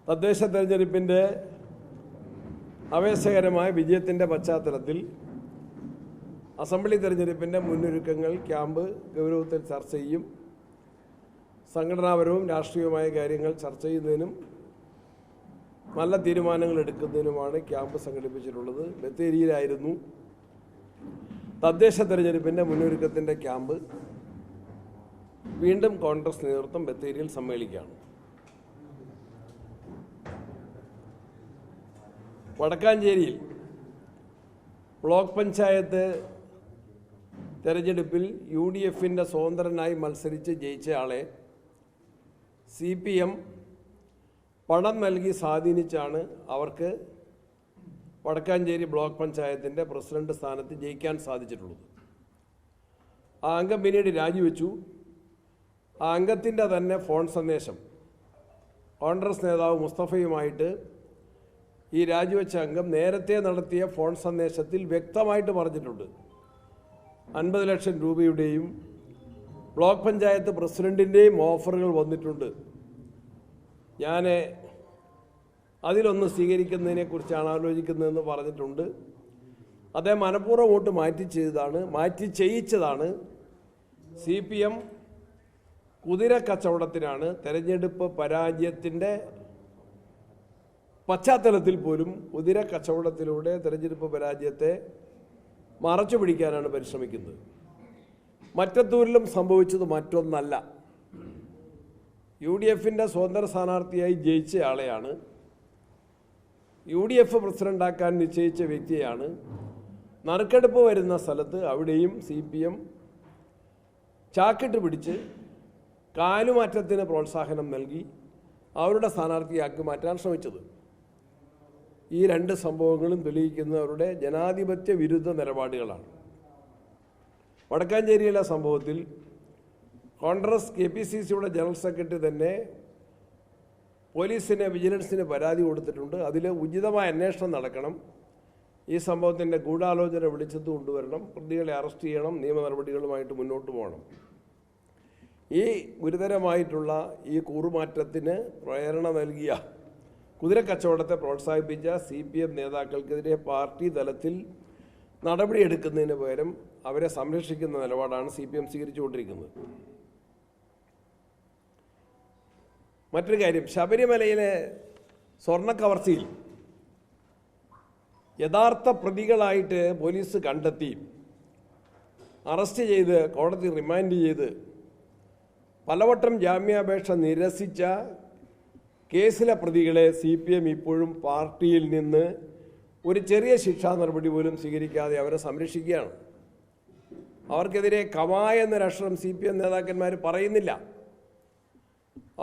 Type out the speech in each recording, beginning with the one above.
തദ്ദേശ തെരഞ്ഞെടുപ്പിൻ്റെ ആവേശകരമായ വിജയത്തിൻ്റെ പശ്ചാത്തലത്തിൽ അസംബ്ലി തെരഞ്ഞെടുപ്പിൻ്റെ മുന്നൊരുക്കങ്ങൾ ക്യാമ്പ് ഗൗരവത്തിൽ ചർച്ച ചെയ്യും. സംഘടനാപരവും രാഷ്ട്രീയവുമായ കാര്യങ്ങൾ ചർച്ച ചെയ്യുന്നതിനും നല്ല തീരുമാനങ്ങൾ എടുക്കുന്നതിനുമാണ് ക്യാമ്പ് സംഘടിപ്പിച്ചിട്ടുള്ളത്. ബത്തേരിയിലായിരുന്നു തദ്ദേശ തെരഞ്ഞെടുപ്പിൻ്റെ മുന്നൊരുക്കത്തിൻ്റെ ക്യാമ്പ്. വീണ്ടും കോൺഗ്രസ് നേതൃത്വം ബത്തേരിയിൽ സമ്മേളിക്കുകയാണ്. വടക്കാഞ്ചേരിയിൽ ബ്ലോക്ക് പഞ്ചായത്ത് തെരഞ്ഞെടുപ്പിൽ UDFൻ്റെ സ്വതന്ത്രനായി മത്സരിച്ച് ജയിച്ച ആളെ CPM പണം നൽകി സ്വാധീനിച്ചാണ് അവർക്ക് വടക്കാഞ്ചേരി ബ്ലോക്ക് പഞ്ചായത്തിൻ്റെ പ്രസിഡന്റ് സ്ഥാനത്ത് ജയിക്കാൻ സാധിച്ചിട്ടുള്ളത്. ആ അംഗം പിന്നീട് രാജിവെച്ചു. ആ അംഗത്തിൻ്റെ തന്നെ ഫോൺ സന്ദേശം കോൺഗ്രസ് നേതാവ് മുസ്തഫയുമായിട്ട് ഈ രാജിവെച്ച അംഗം നേരത്തെ നടത്തിയ ഫോൺ സന്ദേശത്തിൽ വ്യക്തമായിട്ട് പറഞ്ഞിട്ടുണ്ട്. 50 ലക്ഷം രൂപയുടെയും ബ്ലോക്ക് പഞ്ചായത്ത് പ്രസിഡന്റിൻ്റെയും ഓഫറുകൾ വന്നിട്ടുണ്ട്. ഞാൻ അതിലൊന്ന് സ്വീകരിക്കുന്നതിനെക്കുറിച്ചാണ് ആലോചിക്കുന്നതെന്ന് പറഞ്ഞിട്ടുണ്ട്. അദ്ദേഹം മനഃപൂർവ്വം വോട്ട് മാറ്റി ചെയ്യിച്ചതാണ്. CPM കുതിര കച്ചവടത്തിനാണ്. തെരഞ്ഞെടുപ്പ് പരാജയത്തിൻ്റെ പശ്ചാത്തലത്തിൽ പോലും കുതിര കച്ചവടത്തിലൂടെ തെരഞ്ഞെടുപ്പ് പരാജയത്തെ മറച്ചു പിടിക്കാനാണ് പരിശ്രമിക്കുന്നത്. മറ്റത്തൂരിലും സംഭവിച്ചത് മറ്റൊന്നല്ല. UDFൻ്റെ സ്വതന്ത്ര സ്ഥാനാർത്ഥിയായി ജയിച്ച ആളെയാണ്, UDF പ്രസിഡന്റാക്കാൻ നിശ്ചയിച്ച വ്യക്തിയാണ്. നറുക്കെടുപ്പ് വരുന്ന സ്ഥലത്ത് അവിടെയും CPM ചാക്കിട്ട് പിടിച്ച് കാലുമാറ്റത്തിന് പ്രോത്സാഹനം നൽകി അവരുടെ സ്ഥാനാർത്ഥിയാക്കി മാറ്റാൻ ശ്രമിച്ചത്. ഈ രണ്ട് സംഭവങ്ങളും തെളിയിക്കുന്നവരുടെ ജനാധിപത്യ വിരുദ്ധ നിലപാടുകളാണ്. വടക്കാഞ്ചേരിയിലെ സംഭവത്തിൽ കോൺഗ്രസ് KPCCയുടെ ജനറൽ സെക്രട്ടറി തന്നെ പോലീസിന് വിജിലൻസിന് പരാതി കൊടുത്തിട്ടുണ്ട്. അതിൽ ഉചിതമായ അന്വേഷണം നടക്കണം. ഈ സംഭവത്തിൻ്റെ ഗൂഢാലോചന വെളിച്ചത്ത് കൊണ്ടുവരണം. പ്രതികളെ അറസ്റ്റ് ചെയ്യണം. നിയമ നടപടികളുമായിട്ട് മുന്നോട്ട് പോകണം. ഈ ഗുരുതരമായിട്ടുള്ള ഈ കൂറുമാറ്റത്തിന് പ്രേരണ നൽകിയ കുതിരക്കച്ചവടത്തെ പ്രോത്സാഹിപ്പിച്ച CPM നേതാക്കൾക്കെതിരെ പാർട്ടി തലത്തിൽ നടപടിയെടുക്കുന്നതിന് പകരം അവരെ സംരക്ഷിക്കുന്ന നിലപാടാണ് CPM സ്വീകരിച്ചുകൊണ്ടിരിക്കുന്നത്. മറ്റൊരു കാര്യം, ശബരിമലയിലെ സ്വർണ്ണക്കവർച്ചയിൽ യഥാർത്ഥ പ്രതികളായിട്ട് പോലീസ് കണ്ടെത്തി അറസ്റ്റ് ചെയ്ത് കോടതി റിമാൻഡ് ചെയ്ത് പലവട്ടം ജാമ്യാപേക്ഷ നിരസിച്ച കേസിലെ പ്രതികളെ CPM ഇപ്പോഴും പാർട്ടിയിൽ നിന്ന് ഒരു ചെറിയ ശിക്ഷാ നടപടി പോലും സ്വീകരിക്കാതെ അവരെ സംരക്ഷിക്കുകയാണ്. അവർക്കെതിരെ കമായ എന്നൊരക്ഷരം CPM നേതാക്കന്മാർ പറയുന്നില്ല.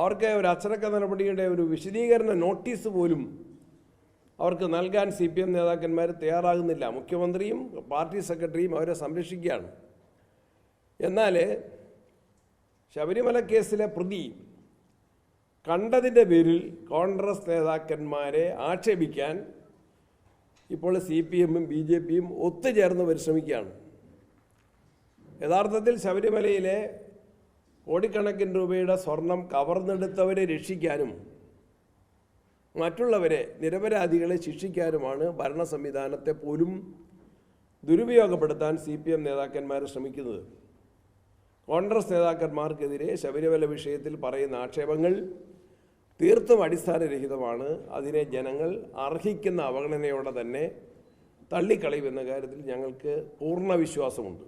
അവർക്ക് ഒരു അച്ചടക്ക നടപടിയുടെ ഒരു വിശദീകരണ നോട്ടീസ് പോലും അവർക്ക് നൽകാൻ CPM നേതാക്കന്മാർ തയ്യാറാകുന്നില്ല. മുഖ്യമന്ത്രിയും പാർട്ടി സെക്രട്ടറിയും അവരെ സംരക്ഷിക്കുകയാണ്. എന്നാൽ ശബരിമല കേസിലെ പ്രതി കണ്ടതിൻ്റെ പേരിൽ കോൺഗ്രസ് നേതാക്കന്മാരെ ആക്ഷേപിക്കാൻ ഇപ്പോൾ CPMഉം BJPയും ഒത്തുചേർന്ന് പരിശ്രമിക്കുകയാണ്. യഥാർത്ഥത്തിൽ ശബരിമലയിലെ കോടിക്കണക്കിന് രൂപയുടെ സ്വർണം കവർന്നെടുത്തവരെ രക്ഷിക്കാനും മറ്റുള്ളവരെ നിരപരാധികളെ ശിക്ഷിക്കാനുമാണ് ഭരണ സംവിധാനത്തെ പോലും ദുരുപയോഗപ്പെടുത്താൻ CPM നേതാക്കന്മാർ ശ്രമിക്കുന്നത്. കോൺഗ്രസ് നേതാക്കന്മാർക്കെതിരെ ശബരിമല വിഷയത്തിൽ പറയുന്ന ആക്ഷേപങ്ങൾ തീർത്തും അടിസ്ഥാനരഹിതമാണ്. അതിനെ ജനങ്ങൾ അർഹിക്കുന്ന അവഗണനയോടെ തന്നെ തള്ളിക്കളയുമെന്ന കാര്യത്തിൽ ഞങ്ങൾക്ക് പൂർണ്ണ വിശ്വാസമുണ്ട്.